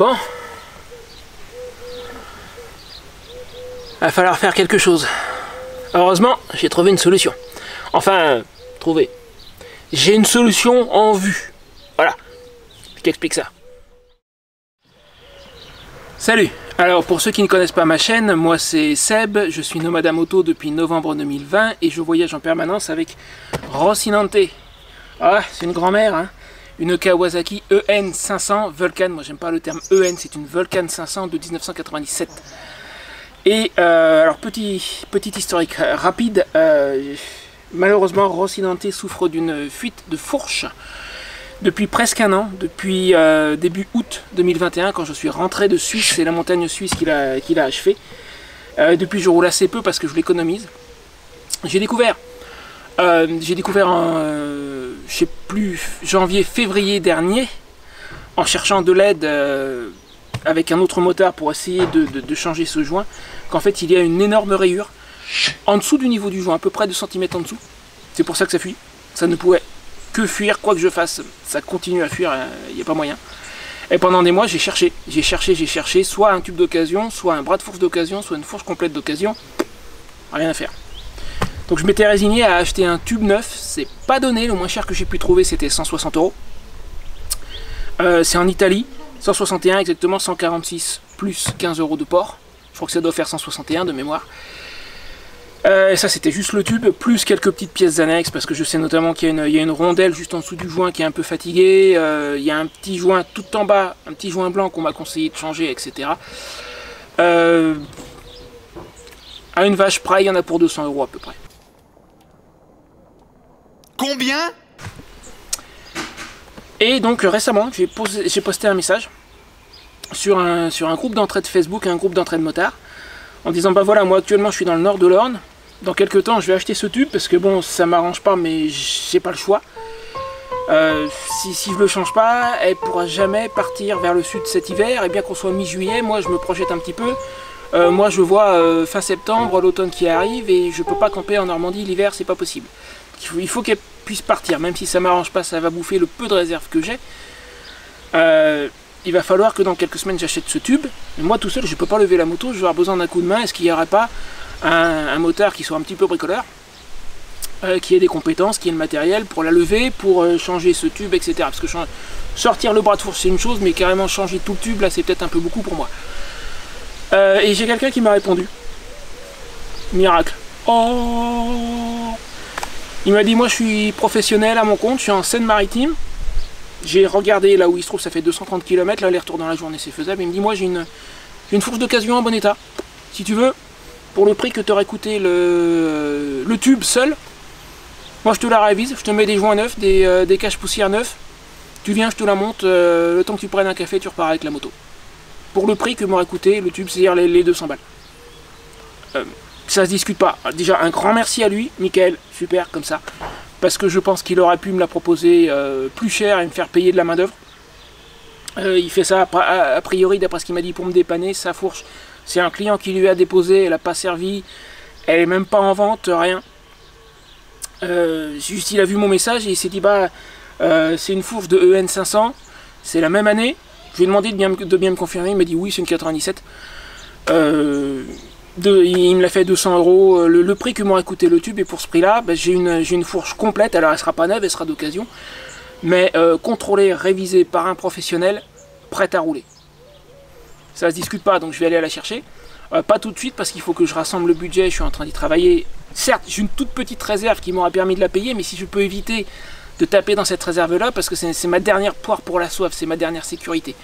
Bon. Il va falloir faire quelque chose. Heureusement, j'ai trouvé une solution. Enfin, trouvé. J'ai une solution en vue. Voilà. Je t'explique ça. Salut. Alors pour ceux qui ne connaissent pas ma chaîne, moi c'est Seb, je suis nomade à moto depuis novembre 2020 et je voyage en permanence avec Rocinante. Ah, c'est une grand-mère, hein. Une Kawasaki EN 500 Vulcan. Moi j'aime pas le terme EN, c'est une Vulcan 500 de 1997. Et alors petit historique rapide, malheureusement Rocinante souffre d'une fuite de fourche depuis presque un an, depuis début août 2021 quand je suis rentré de Suisse, c'est la montagne suisse qu'il a achevé. Depuis je roule assez peu parce que je l'économise. J'ai découvert en je sais plus, janvier-février dernier, en cherchant de l'aide avec un autre motard pour essayer de changer ce joint, qu'en fait il y a une énorme rayure en dessous du niveau du joint, à peu près 2 cm en dessous. C'est pour ça que ça fuit. Ça ne pouvait que fuir, quoi que je fasse, ça continue à fuir, il n'y a pas moyen. Et pendant des mois j'ai cherché, soit un tube d'occasion, soit un bras de fourche d'occasion, soit une fourche complète d'occasion, rien à faire. Donc je m'étais résigné à acheter un tube neuf, c'est pas donné, le moins cher que j'ai pu trouver c'était 160 €. C'est en Italie, 161 exactement, 146 plus 15 € de port. Je crois que ça doit faire 161 de mémoire. Ça c'était juste le tube, plus quelques petites pièces annexes, parce que je sais notamment qu'il y a une rondelle juste en dessous du joint qui est un peu fatiguée, il y a un petit joint tout en bas, un petit joint blanc qu'on m'a conseillé de changer, etc. À une vache près, il y en a pour 200 € à peu près. Combien? Et donc récemment, j'ai posté un message sur un groupe d'entraide Facebook, un groupe d'entraide motard, en disant bah voilà, moi actuellement je suis dans le nord de l'Orne, dans quelques temps je vais acheter ce tube parce que bon ça m'arrange pas mais j'ai pas le choix. Si je le change pas, elle pourra jamais partir vers le sud cet hiver, et bien qu'on soit mi-juillet, moi je me projette un petit peu. Moi je vois fin septembre, l'automne qui arrive, et je peux pas camper en Normandie l'hiver, c'est pas possible. Il faut qu'elle puisse partir, même si ça m'arrange pas, ça va bouffer le peu de réserve que j'ai. Il va falloir que dans quelques semaines j'achète ce tube. Mais moi tout seul je peux pas lever la moto, je vais avoir besoin d'un coup de main. Est-ce qu'il n'y aurait pas un motard qui soit un petit peu bricoleur, qui ait des compétences, qui ait le matériel pour la lever, pour changer ce tube, etc. Parce que sortir le bras de fourche c'est une chose, mais carrément changer tout le tube là c'est peut-être un peu beaucoup pour moi. Et j'ai quelqu'un qui m'a répondu. Miracle. Oh, il m'a dit moi je suis professionnel à mon compte, je suis en Seine-Maritime. J'ai regardé là où il se trouve, ça fait 230 km, l'aller-retour dans la journée c'est faisable. Il me dit moi j'ai une fourche d'occasion en bon état. Si tu veux, pour le prix que t'aurait coûté le tube seul, moi je te la révise, je te mets des joints neufs, des caches poussières neufs. Tu viens, je te la monte, le temps que tu prennes un café, tu repars avec la moto. Pour le prix que m'aurait coûté le tube, c'est-à-dire les 200 balles. Ça se discute pas. Déjà un grand merci à lui, Michael, super comme ça. Parce que je pense qu'il aurait pu me la proposer plus cher et me faire payer de la main d'œuvre. Il fait ça a priori, d'après ce qu'il m'a dit, pour me dépanner. Sa fourche, c'est un client qui lui a déposé, elle n'a pas servi, elle est même pas en vente, rien. Juste il a vu mon message et il s'est dit bah c'est une fourche de EN 500, c'est la même année. Je lui ai demandé de bien me confirmer, il m'a dit oui c'est une 97. Il me l'a fait 200 €, le prix que m'aurait coûté le tube, et pour ce prix là bah, j'ai une fourche complète. Alors elle sera pas neuve, elle sera d'occasion, mais contrôlée, révisée par un professionnel, prête à rouler. Ça se discute pas, donc je vais aller la chercher, pas tout de suite parce qu'il faut que je rassemble le budget, je suis en train d'y travailler. Certes j'ai une toute petite réserve qui m'aura permis de la payer, mais si je peux éviter de taper dans cette réserve là, parce que c'est ma dernière poire pour la soif, c'est ma dernière sécurité.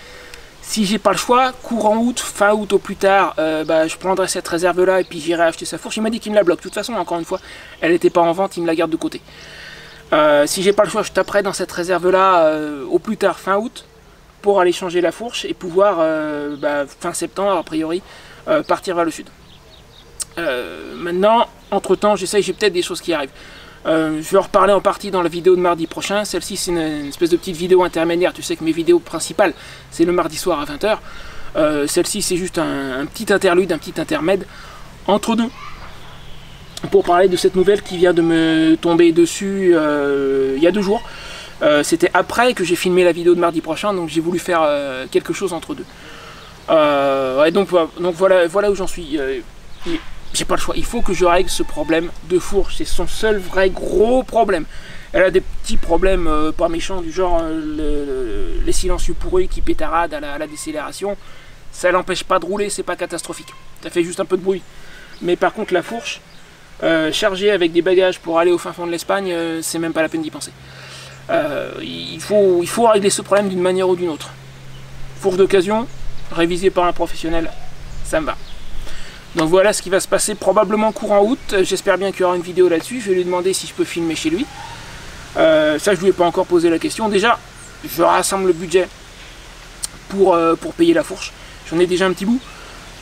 Si j'ai pas le choix, courant août, fin août au plus tard, bah, je prendrai cette réserve là et puis j'irai acheter sa fourche. Il m'a dit qu'il me la bloque. De toute façon, encore une fois, elle n'était pas en vente, il me la garde de côté. Si j'ai pas le choix, je taperai dans cette réserve là au plus tard fin août pour aller changer la fourche et pouvoir bah, fin septembre a priori partir vers le sud. Maintenant, entre temps, j'ai peut-être des choses qui arrivent. Je vais en reparler en partie dans la vidéo de mardi prochain. Celle-ci c'est une espèce de petite vidéo intermédiaire. Tu sais que mes vidéos principales c'est le mardi soir à 20 h. Celle-ci c'est juste un petit interlude, un petit intermède entre deux, pour parler de cette nouvelle qui vient de me tomber dessus il y a 2 jours. C'était après que j'ai filmé la vidéo de mardi prochain, donc j'ai voulu faire quelque chose entre deux. Ouais, donc voilà où j'en suis. J'ai pas le choix, il faut que je règle ce problème de fourche, c'est son seul vrai gros problème. Elle a des petits problèmes pas méchants, du genre les silencieux pourris qui pétaradent à la décélération. Ça l'empêche pas de rouler, c'est pas catastrophique. Ça fait juste un peu de bruit. Mais par contre la fourche, chargée avec des bagages pour aller au fin fond de l'Espagne, c'est même pas la peine d'y penser. Il faut régler ce problème d'une manière ou d'une autre. Fourche d'occasion, révisée par un professionnel, ça me va. Donc voilà ce qui va se passer probablement courant août. J'espère bien qu'il y aura une vidéo là-dessus. Je vais lui demander si je peux filmer chez lui. Ça, je ne lui ai pas encore posé la question. Déjà, je rassemble le budget pour payer la fourche. J'en ai déjà un petit bout.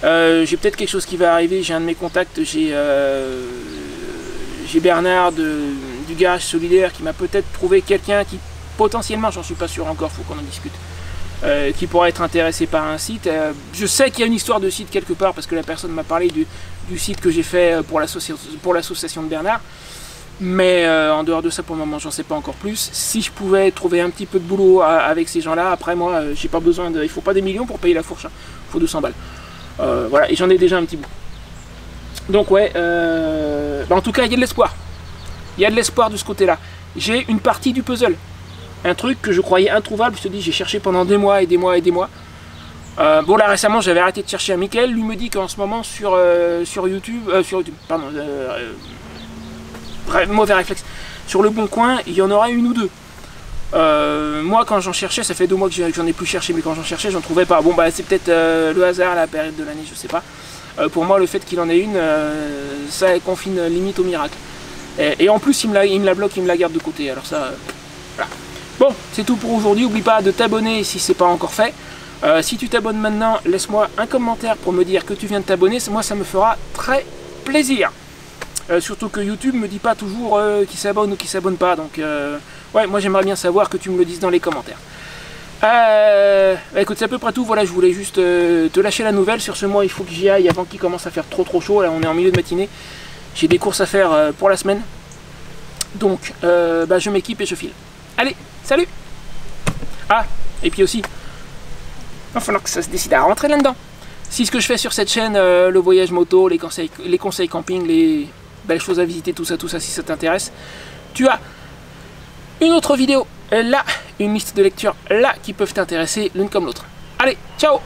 J'ai peut-être quelque chose qui va arriver. J'ai un de mes contacts. J'ai Bernard du garage solidaire qui m'a peut-être trouvé quelqu'un qui potentiellement, j'en suis pas sûr encore, faut qu'on en discute. Qui pourrait être intéressé par un site. Je sais qu'il y a une histoire de site quelque part parce que la personne m'a parlé du site que j'ai fait pour l'association de Bernard. Mais en dehors de ça, pour le moment, j'en sais pas encore plus. Si je pouvais trouver un petit peu de boulot avec ces gens-là, après moi, j'ai pas besoin il faut pas des millions pour payer la fourche. Il faut 200 balles. Voilà, et j'en ai déjà un petit bout. Donc ouais, en tout cas, il y a de l'espoir. Il y a de l'espoir de ce côté-là. J'ai une partie du puzzle. Un truc que je croyais introuvable, je te dis, j'ai cherché pendant des mois et des mois et des mois. Bon là récemment j'avais arrêté de chercher à Mickaël, lui me dit qu'en ce moment sur YouTube, pardon, mauvais réflexe, sur Le Bon Coin, il y en aura une ou deux. Moi quand j'en cherchais, ça fait 2 mois que j'en ai plus cherché, mais quand j'en cherchais j'en trouvais pas. Bon bah c'est peut-être le hasard, la période de l'année, je sais pas. Pour moi le fait qu'il en ait une, ça confine limite au miracle. Et en plus il me la bloque, il me la garde de côté, alors ça, voilà. Bon, c'est tout pour aujourd'hui. N'oublie pas de t'abonner si ce n'est pas encore fait. Si tu t'abonnes maintenant, laisse-moi un commentaire pour me dire que tu viens de t'abonner. Moi, ça me fera très plaisir. Surtout que YouTube me dit pas toujours qui s'abonne ou qui s'abonne pas. Donc, ouais, moi, j'aimerais bien savoir que tu me le dises dans les commentaires. Écoute, c'est à peu près tout. Voilà, je voulais juste te lâcher la nouvelle. Sur ce mois, il faut que j'y aille avant qu'il commence à faire trop chaud. Là, on est en milieu de matinée. J'ai des courses à faire pour la semaine. Donc, je m'équipe et je file. Allez, salut! Ah, et puis aussi, il va falloir que ça se décide à rentrer là-dedans. Si ce que je fais sur cette chaîne, le voyage moto, les conseils camping, les belles choses à visiter, tout ça, si ça t'intéresse, tu as une autre vidéo là, une liste de lecture là, qui peuvent t'intéresser l'une comme l'autre. Allez, ciao!